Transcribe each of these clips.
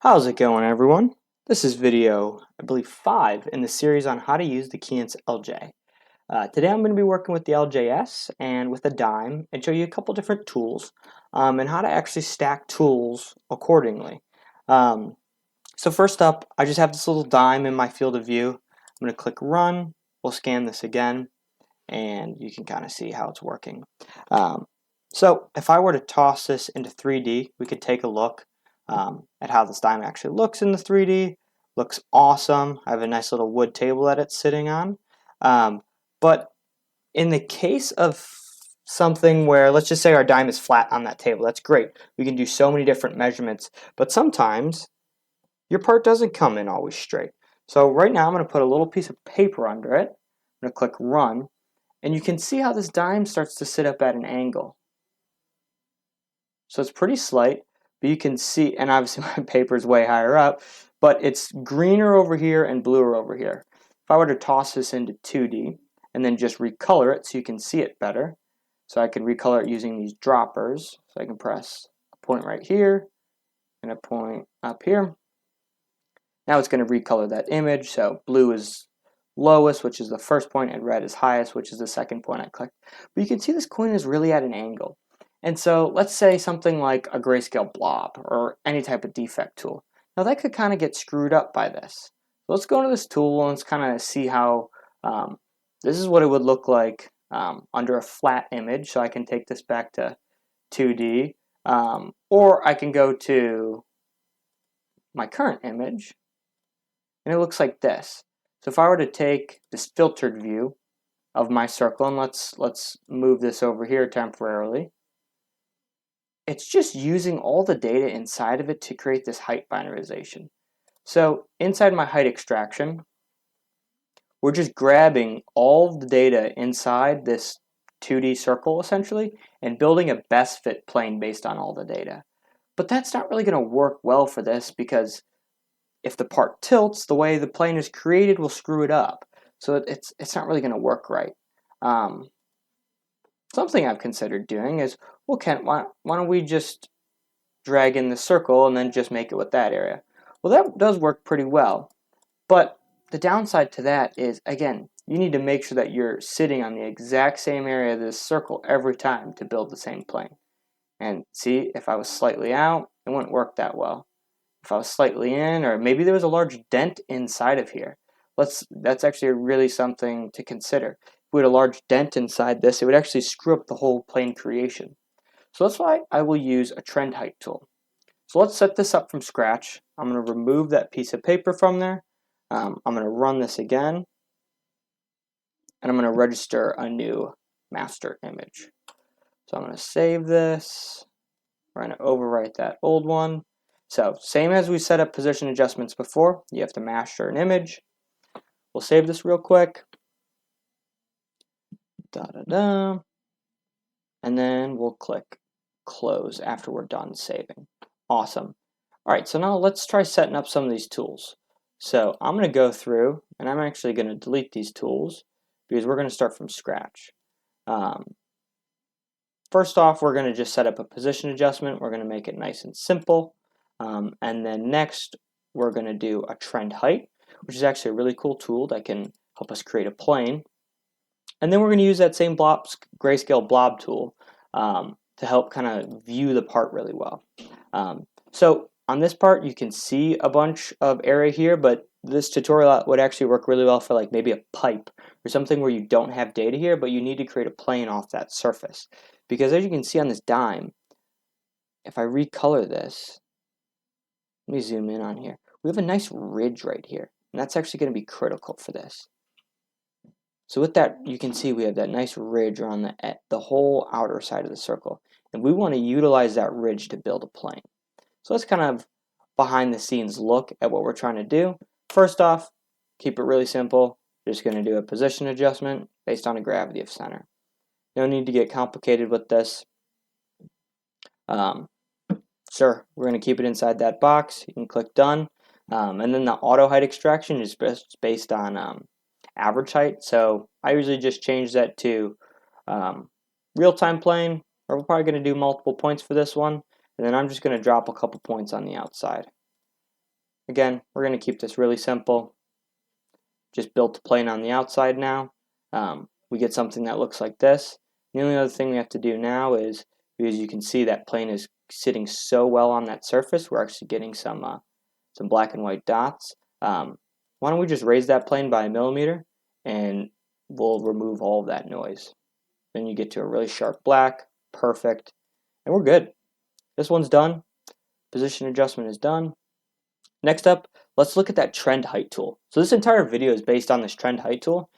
How's it going, everyone? This is video, I believe, 5 in the series on how to use the Keyence LJ. Today I'm going to be working with the LJS and with a dime and show you a couple different tools and how to actually stack tools accordingly. Um, so first up, I just have this little dime in my field of view. I'm going to click Run. We'll scan this again, and you can kind of see how it's working. Um, so if I were to toss this into 3D, we could take a look at how this diamond actually looks in the 3D. Looks awesome. I have a nice little wood table that it's sitting on. But in the case of something where, let's just say our dime is flat on that table, that's great. We can do so many different measurements, but sometimes your part doesn't come in always straight. So right now I'm going to put a little piece of paper under it. I'm going to click Run, and you can see how this dime starts to sit up at an angle. So it's pretty slight, but you can see, and obviously my paper is way higher up, but it's greener over here and bluer over here. If I were to toss this into 2D and then just recolor it so you can see it better, so I can recolor it using these droppers. So I can press a point right here and a point up here. Now it's going to recolor that image, so blue is lowest, which is the first point, and red is highest, which is the second point I clicked. But you can see this coin is really at an angle. And so let's say something like a grayscale blob or any type of defect tool. Now that could kind of get screwed up by this. So let's go into this tool and let's kind of see how this is what it would look like under a flat image. So I can take this back to 2D, or I can go to my current image, and it looks like this. So if I were to take this filtered view of my circle, and let's move this over here temporarily, it's just using all the data inside of it to create this height binarization. So inside my height extraction, we're just grabbing all of the data inside this 2D circle essentially and building a best fit plane based on all the data. But that's not really going to work well for this because if the part tilts, the way the plane is created will screw it up. So it's not really going to work right. Something I've considered doing is, well, Kent, why don't we just drag in the circle and then just make it with that area? Well, that does work pretty well. But the downside to that is, again, you need to make sure that you're sitting on the exact same area of this circle every time to build the same plane. And see, if I was slightly out, it wouldn't work that well. If I was slightly in, or maybe there was a large dent inside of here. That's actually really something to consider. If we had a large dent inside this, it would actually screw up the whole plane creation. So that's why I will use a trend height tool. So let's set this up from scratch. I'm going to remove that piece of paper from there. I'm going to run this again, and I'm going to register a new master image. So I'm going to save this. We're going to overwrite that old one. So same as we set up position adjustments before, you have to master an image. We'll save this real quick. Da-da-da. And then we'll click close after we're done saving. Awesome. All right, so now let's try setting up some of these tools. So I'm going to go through, and I'm actually going to delete these tools because we're going to start from scratch. First off, we're going to just set up a position adjustment. We're going to make it nice and simple. And then next, we're going to do a trend height, which is actually a really cool tool that can help us create a plane. And then we're going to use that same grayscale blob tool to help kind of view the part really well. So on this part, you can see a bunch of area here, but this tutorial would actually work really well for like maybe a pipe or something where you don't have data here, but you need to create a plane off that surface. Because as you can see on this dime, if I recolor this, let me zoom in on here. We have a nice ridge right here, and that's actually going to be critical for this. So with that, you can see we have that nice ridge around the whole outer side of the circle, and we want to utilize that ridge to build a plane. So let's kind of behind the scenes look at what we're trying to do. First off, keep it really simple. You're just going to do a position adjustment based on a gravity of center. No need to get complicated with this. Sure, we're going to keep it inside that box. You can click done. And then the auto height extraction is based on average height. So I usually just change that to real-time plane, or we're probably going to do multiple points for this one. And then I'm just going to drop a couple points on the outside. Again, we're going to keep this really simple. Just built the plane on the outside now. We get something that looks like this. The only other thing we have to do now is, because you can see that plane is sitting so well on that surface, we're actually getting some black and white dots. Why don't we just raise that plane by 1 millimeter and we'll remove all of that noise. Then you get to a really sharp black, perfect, and we're good. This one's done. Position adjustment is done. Next up, let's look at that trend height tool. So this entire video is based on this trend height tool,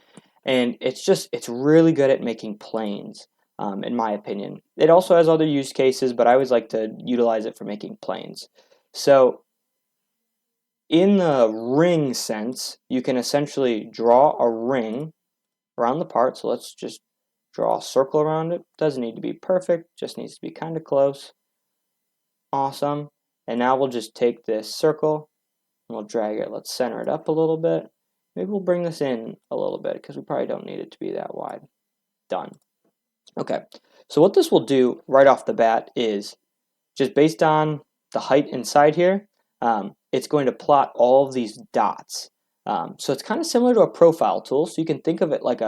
and it's really good at making planes, in my opinion. It also has other use cases, but I always like to utilize it for making planes. So in the ring sense, you can essentially draw a ring around the part. So let's just draw a circle around it. Doesn't need to be perfect, just needs to be kind of close. Awesome. And now we'll just take this circle and we'll drag it. Let's center it up a little bit. Maybe we'll bring this in a little bit because we probably don't need it to be that wide. Done. Okay, so what this will do right off the bat is, just based on the height inside here, it's going to plot all of these dots. So it's kind of similar to a profile tool. So you can think of it like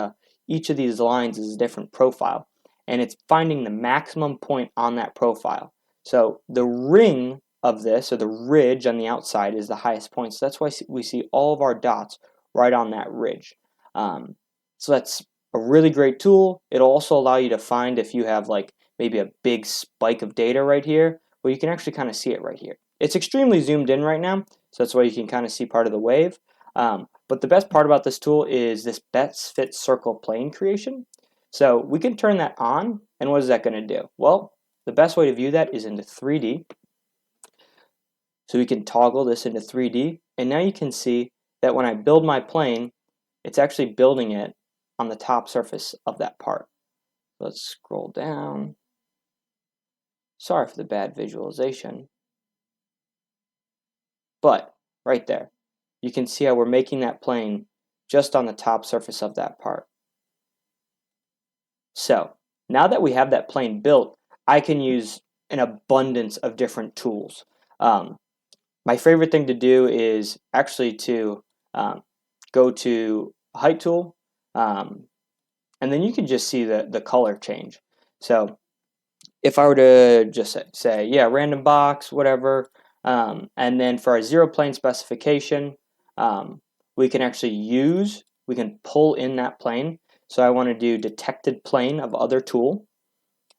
each of these lines is a different profile, and it's finding the maximum point on that profile. So the ring of this, or the ridge on the outside, is the highest point. So that's why we see all of our dots right on that ridge. So that's a really great tool. It'll also allow you to find if you have like maybe a big spike of data right here, well, you can actually kind of see it right here. It's extremely zoomed in right now, so that's why you can kind of see part of the wave. But the best part about this tool is this best fit circle plane creation. So we can turn that on, and what is that going to do? Well, the best way to view that is into 3D. So we can toggle this into 3D, and now you can see that when I build my plane, it's actually building it on the top surface of that part. Let's scroll down. Sorry for the bad visualization. But right there, you can see how we're making that plane just on the top surface of that part. So now that we have that plane built, I can use an abundance of different tools. My favorite thing to do is actually to go to height tool, and then you can just see the color change. So if I were to just say, yeah, random box, whatever, and then for our zero plane specification, we can pull in that plane. So I want to do detected plane of other tool.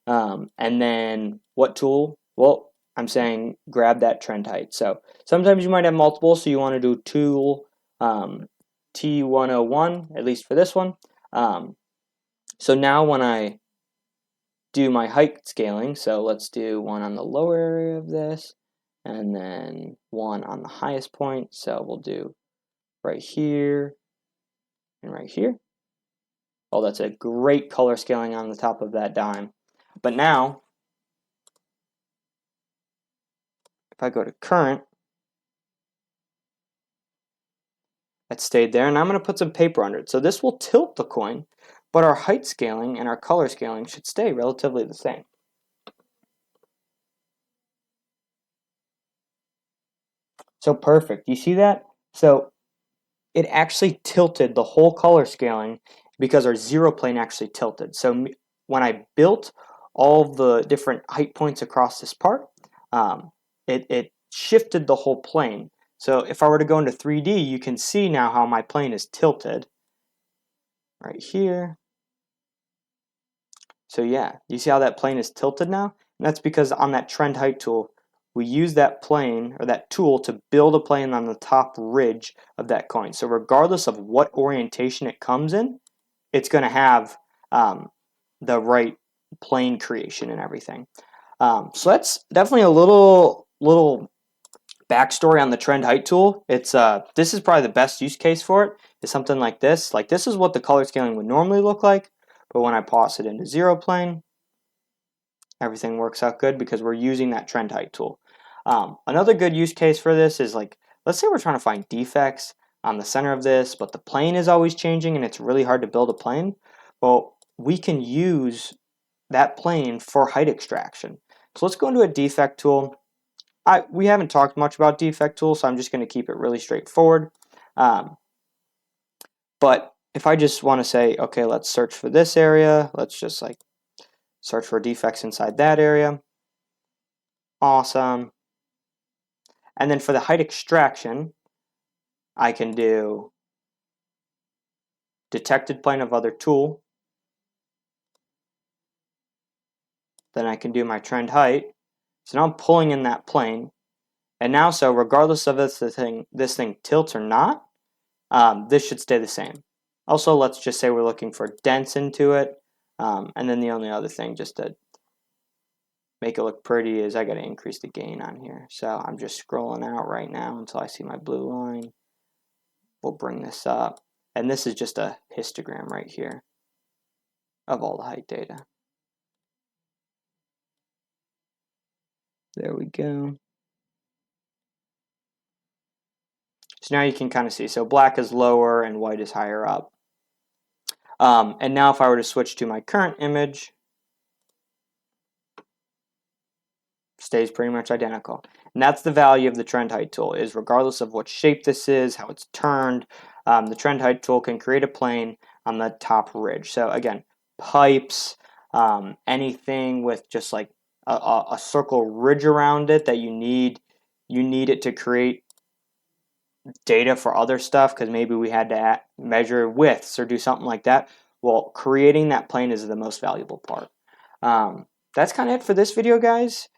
And then what tool? Well, I'm saying grab that trend height. So sometimes you might have multiple, so you want to do tool T101, at least for this one. So now when I do my height scaling, so let's do one on the lower area of this, and then one on the highest point. So we'll do right here and right here. Oh, that's a great color scaling on the top of that dime. But now, if I go to current, it stayed there, and I'm going to put some paper under it. So this will tilt the coin, but our height scaling and our color scaling should stay relatively the same. So perfect. You see that? So it actually tilted the whole color scaling because our zero plane actually tilted. So when I built all the different height points across this part, it shifted the whole plane. So if I were to go into 3D, you can see now how my plane is tilted right here. So yeah, you see how that plane is tilted now? And that's because on that trend height tool, we use that plane or that tool to build a plane on the top ridge of that coin. So regardless of what orientation it comes in, it's going to have the right plane creation and everything. So that's definitely a little backstory on the trend height tool. It's this is probably the best use case for it. Is something like this. Like this is what the color scaling would normally look like, but when I toss it into zero plane, everything works out good because we're using that trend height tool. Another good use case for this is like, let's say we're trying to find defects on the center of this, but the plane is always changing and it's really hard to build a plane. Well, we can use that plane for height extraction. So let's go into a defect tool. we haven't talked much about defect tools, so I'm just going to keep it really straightforward. But if I just want to say, okay, let's search for this area, let's just like search for defects inside that area. Awesome. And then for the height extraction, I can do detected plane of other tool. Then I can do my trend height. So now I'm pulling in that plane. And now, so regardless of if this thing tilts or not, this should stay the same. Also, let's just say we're looking for dents into it. And then the only other thing, just to make it look pretty, is I got to increase the gain on here. So I'm just scrolling out right now until I see my blue line. We'll bring this up. And this is just a histogram right here of all the height data. There we go. So now you can kind of see. So black is lower and white is higher up. And now if I were to switch to my current image, stays pretty much identical. And that's the value of the trend height tool, is regardless of what shape this is, how it's turned, the trend height tool can create a plane on the top ridge. So again, pipes, anything with just like a circle ridge around it that you need it to create data for other stuff, because maybe we had to measure widths or do something like that. Well, creating that plane is the most valuable part. That's kind of it for this video, guys.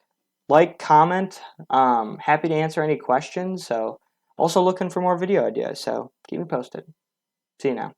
Like, comment. Happy to answer any questions. So also looking for more video ideas. So keep me posted. See you now.